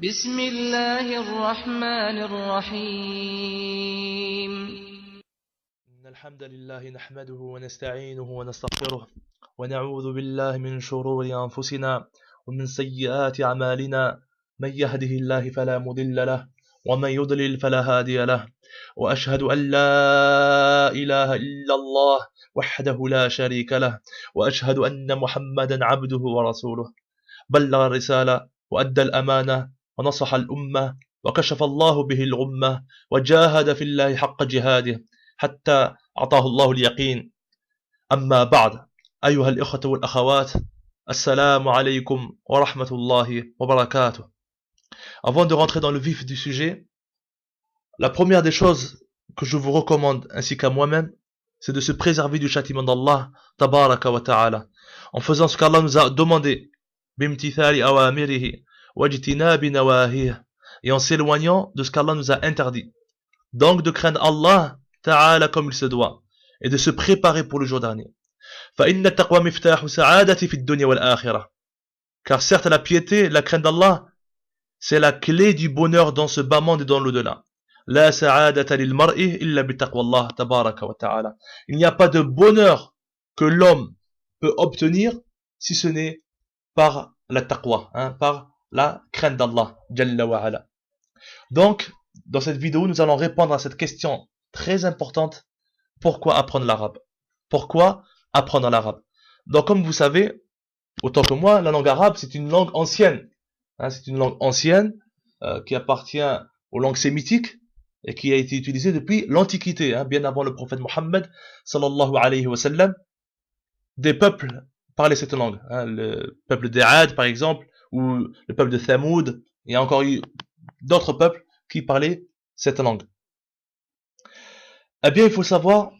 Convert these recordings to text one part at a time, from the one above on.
بسم الله الرحمن الرحيم إن الحمد لله نحمده ونستعينه ونستغفره ونعوذ بالله من شرور أنفسنا ومن سيئات أعمالنا من يهده الله فلا مضل له ومن يضلل فلا هادي له وأشهد أن لا إله إلا الله وحده لا شريك له وأشهد أن محمدا عبده ورسوله بلغ الرسالة وأدى الأمانة ونصح الأمة وكشف الله به الغمة وجاهد في الله حق جهاده حتى أعطاه الله اليقين. أما بعد، أيها الإخوة والأخوات، السلام عليكم ورحمة الله وبركاته. Avant de rentrer dans le vif du sujet, la première des choses que je vous recommande ainsi qu'à moi-même, c'est de se préserver du châtiment d'Allah tabaraka wa ta'ala en faisant ce qu'Allah nous a demandé bimtithali awamirihi wajtinabi nawahih, et en s'éloignant de ce qu'Allah nous a interdit. Donc de craindre Allah ta'ala comme il se doit et de se préparer pour le jour dernier. فإن التقوى مفتاح سعادة في الدنيا والآخرة. Car certes la piété, la crainte d'Allah, c'est la clé du bonheur dans ce bas monde et dans l'au-delà. لا سعادة للمرء إلا بتقوى الله تبارك وتعالى. Il n'y a pas de bonheur que l'homme peut obtenir si ce n'est par la taqwa, par la crainte d'Allah Jalla wa ala. Donc, dans cette vidéo, nous allons répondre à cette question très importante: pourquoi apprendre l'arabe? Pourquoi apprendre l'arabe? Donc, comme vous savez, autant que moi, la langue arabe, c'est une langue ancienne. C'est une langue ancienne qui appartient aux langues sémitiques et qui a été utilisée depuis l'Antiquité, bien avant le prophète Mohammed sallallahu alayhi wa sallam. Des peuples parlaient cette langue, le peuple des Ad par exemple, ou le peuple de Thamoud. Il y a encore eu d'autres peuples qui parlaient cette langue. Eh bien, il faut savoir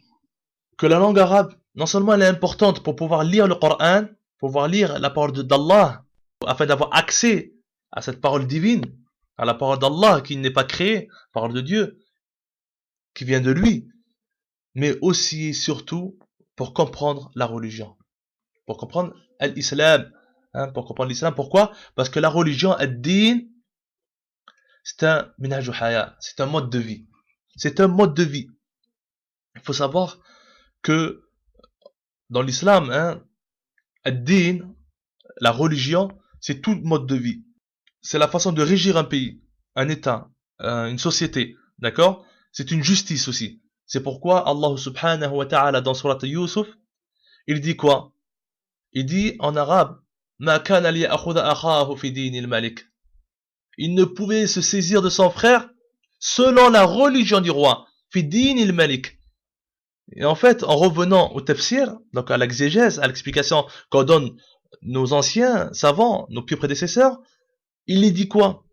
que la langue arabe, non seulement elle est importante pour pouvoir lire le Coran, pour pouvoir lire la parole d'Allah, afin d'avoir accès à cette parole divine, à la parole d'Allah qui n'est pas créée, parole de Dieu, qui vient de lui, mais aussi et surtout pour comprendre la religion, pour comprendre l'islam, pour comprendre l'islam. Pourquoi? Parce que la religion, ad-din, c'est un minhaj haya, c'est un mode de vie. C'est un mode de vie. Il faut savoir que dans l'islam, ad-din, la religion, c'est tout mode de vie. C'est la façon de régir un pays, un état, une société, d'accord? C'est une justice aussi. C'est pourquoi Allah subhanahu wa ta'ala dans surat Yusuf, il dit quoi? Il dit en arabe: Ma kana liya'khudha akhahu fi dinil malik. Il ne pouvait se saisir de son frère selon la religion du roi, fi dinil malik. Et en fait, en revenant au tafsir, donc à l'exégèse, à l'explication qu'en donnent nos anciens savants, nos pieux prédécesseurs, il les dit quoi?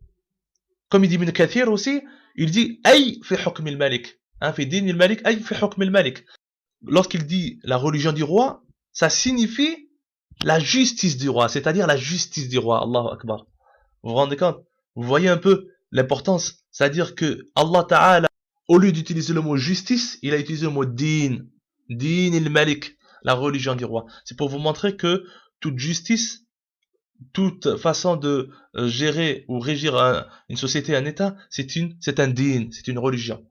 Comme il dit Ibn Kathir aussi, il dit Ay fi hukm al-malik. Fi din al-malik, ay fi hukm al-malik. Lorsqu'il dit la religion du roi, ça signifie la justice du roi, c'est-à-dire la justice du roi. Allahu Akbar. Vous vous rendez compte? Vous voyez un peu l'importance, c'est-à-dire que Allah Ta'ala, au lieu d'utiliser le mot justice, il a utilisé le mot din. Din al-malik, la religion du roi. C'est pour vous montrer que toute justice, toute façon de gérer ou régir une société, un état, c'est un din, c'est une religion.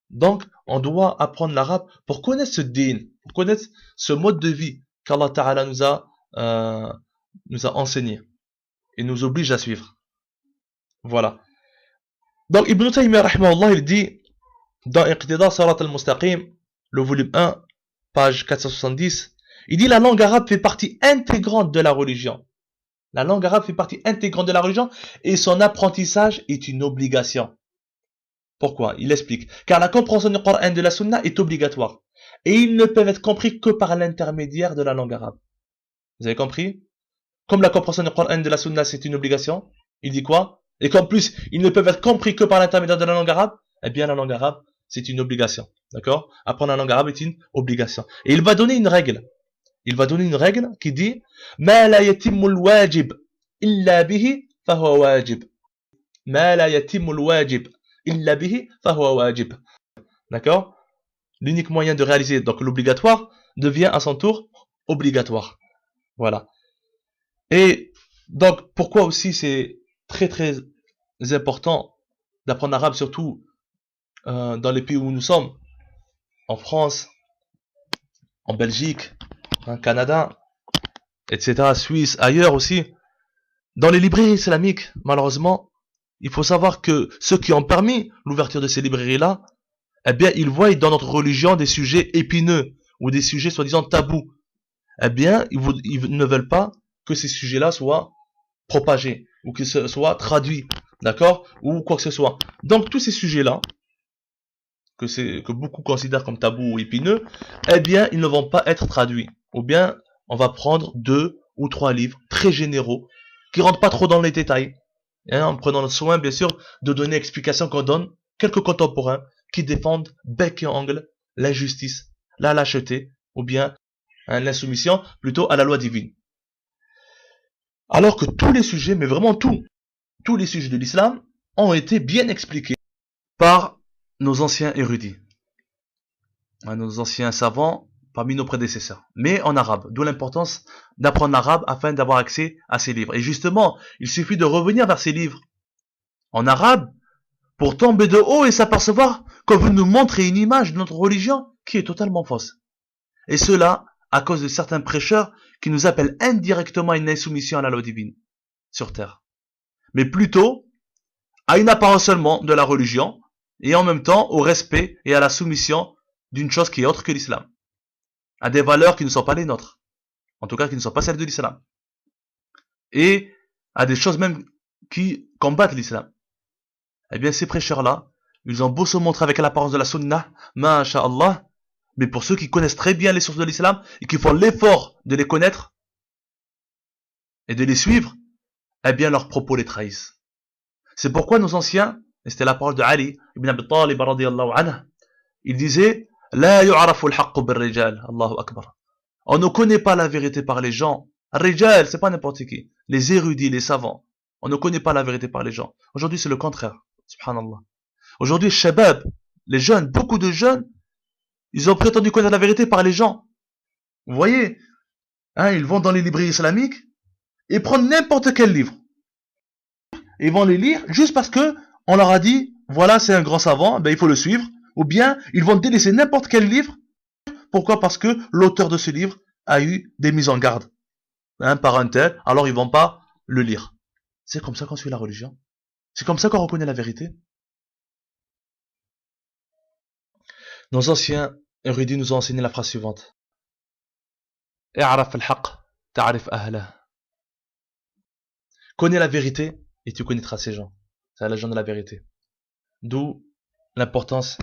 Donc, on doit apprendre l'arabe pour connaître ce din, pour connaître ce mode de vie qu'Allah Ta'ala nous a enseigné et nous oblige à suivre. Voilà. Donc, Ibn Taymiyyah rahimahullah, il dit dans Iqtida Sirat al-Mustaqim, le volume 1, page 470, il dit: la langue arabe fait partie intégrante de la religion. La langue arabe fait partie intégrante de la religion et son apprentissage est une obligation. Pourquoi? Il explique. Car la compréhension du Coran et de la Sunna est obligatoire. Et ils ne peuvent être compris que par l'intermédiaire de la langue arabe. Vous avez compris? Comme la compréhension du Coran et de la Sunna c'est une obligation, il dit quoi? Et qu'en plus, ils ne peuvent être compris que par l'intermédiaire de la langue arabe, eh bien la langue arabe c'est une obligation. D'accord? Apprendre la langue arabe est une obligation. Et il va donner une règle. Il va donner une règle qui dit: Ma la yatimul wajib illa bihi fahuwa wajib. Ma la yatimul wajib illa bihi fahuwa wajib. D'accord? L'unique moyen de réaliser donc l'obligatoire devient à son tour obligatoire. Voilà. Et donc pourquoi aussi c'est très important d'apprendre l'arabe, surtout dans les pays où nous sommes, en France, en Belgique, Canada, etc., Suisse, ailleurs aussi. Dans les librairies islamiques, malheureusement, il faut savoir que ceux qui ont permis l'ouverture de ces librairies-là, eh bien, ils voient dans notre religion des sujets épineux ou des sujets soi-disant tabous. Eh bien, ils ne veulent pas que ces sujets-là soient propagés ou qu'ils soient traduits, d'accord, ou quoi que ce soit. Donc, tous ces sujets-là, que beaucoup considèrent comme tabous ou épineux, eh bien, ils ne vont pas être traduits. Ou bien, on va prendre 2 ou 3 livres très généraux qui rentrent pas trop dans les détails, en prenant le soin, bien sûr, de donner explications qu'on donne quelques contemporains qui défendent bec et ongle l'injustice, la lâcheté, ou bien l'insoumission, plutôt à la loi divine. Alors que tous les sujets, mais vraiment tous les sujets de l'islam ont été bien expliqués par nos anciens érudits, nos anciens savants parmi nos prédécesseurs, mais en arabe, d'où l'importance d'apprendre l'arabe afin d'avoir accès à ces livres. Et justement, il suffit de revenir vers ces livres en arabe pour tomber de haut et s'apercevoir qu'on veut nous montrer une image de notre religion qui est totalement fausse. Et cela à cause de certains prêcheurs qui nous appellent indirectement à une insoumission à la loi divine sur terre, mais plutôt à une apparence seulement de la religion et en même temps au respect et à la soumission d'une chose qui est autre que l'islam, à des valeurs qui ne sont pas les nôtres, en tout cas qui ne sont pas celles de l'islam, et à des choses même qui combattent l'islam. Eh bien, ces prêcheurs-là, ils ont beau se montrer avec l'apparence de la sunna, masha'Allah, mais pour ceux qui connaissent très bien les sources de l'islam et qui font l'effort de les connaître et de les suivre, eh bien, leurs propos les trahissent. C'est pourquoi nos anciens, et c'était la parole de Ali ibn Abi Talib radiyallahu anhu, il disait La yu'arafu al-haqqu bil-rijal, Allahu akbar. On ne connaît pas la vérité par les gens. Rijal, c'est pas n'importe qui. Les érudits, les savants. On ne connaît pas la vérité par les gens. Aujourd'hui, c'est le contraire. Subhanallah. Aujourd'hui, shabab, les jeunes, beaucoup de jeunes, ils ont prétendu connaître la vérité par les gens. Vous voyez, ils vont dans les librairies islamiques et prennent n'importe quel livre. Ils vont les lire juste parce que on leur a dit, voilà, c'est un grand savant, ben il faut le suivre. Ou bien, ils vont délaisser n'importe quel livre. Pourquoi? Parce que l'auteur de ce livre a eu des mises en garde par un tel, alors ils vont pas le lire. C'est comme ça qu'on suit la religion. C'est comme ça qu'on reconnaît la vérité. Nos anciens érudits nous ont enseigné la phrase suivante. I'araf al-haq, ta'arif ahlah. Connais la vérité et tu connaîtras ces gens. C'est la légende de la vérité. D'où l'importance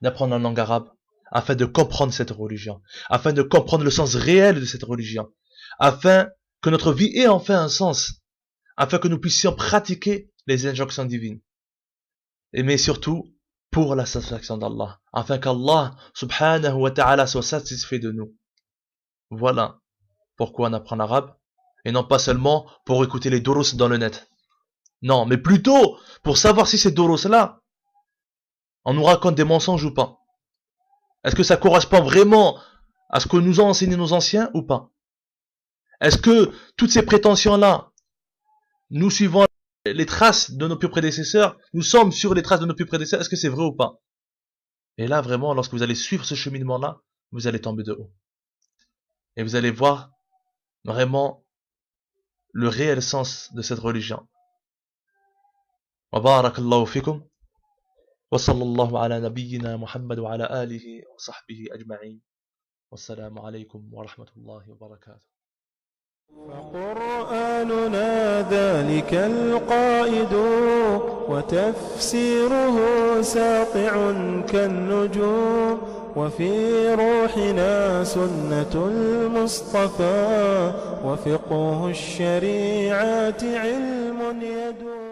d'apprendre la langue arabe afin de comprendre cette religion, afin de comprendre le sens réel de cette religion, afin que notre vie ait enfin un sens, afin que nous puissions pratiquer les injonctions divines. Mais surtout, pour la satisfaction d'Allah, afin qu'Allah subhanahu wa ta'ala soit satisfait de nous. Voilà pourquoi on apprend l'arabe, et non pas seulement pour écouter les durus dans le net. Non, mais plutôt pour savoir si ces durus-là, on nous raconte des mensonges ou pas. Est-ce que ça correspond vraiment à ce que nous ont enseigné nos anciens ou pas? Est-ce que toutes ces prétentions-là, nous suivons les traces de nos plus prédécesseurs, nous sommes sur les traces de nos plus prédécesseurs, est-ce que c'est vrai ou pas? Et là, vraiment, lorsque vous allez suivre ce cheminement-là, vous allez tomber de haut. Et vous allez voir vraiment le réel sens de cette religion. Wa barakallahu fikum. وصلى الله على نبينا محمد وعلى آله وصحبه أجمعين والسلام عليكم ورحمة الله وبركاته. فقرآننا ذلك القائد وتفسيره ساطع كالنجوم وفي روحنا سنة المصطفى وفقه الشريعة علم يدوم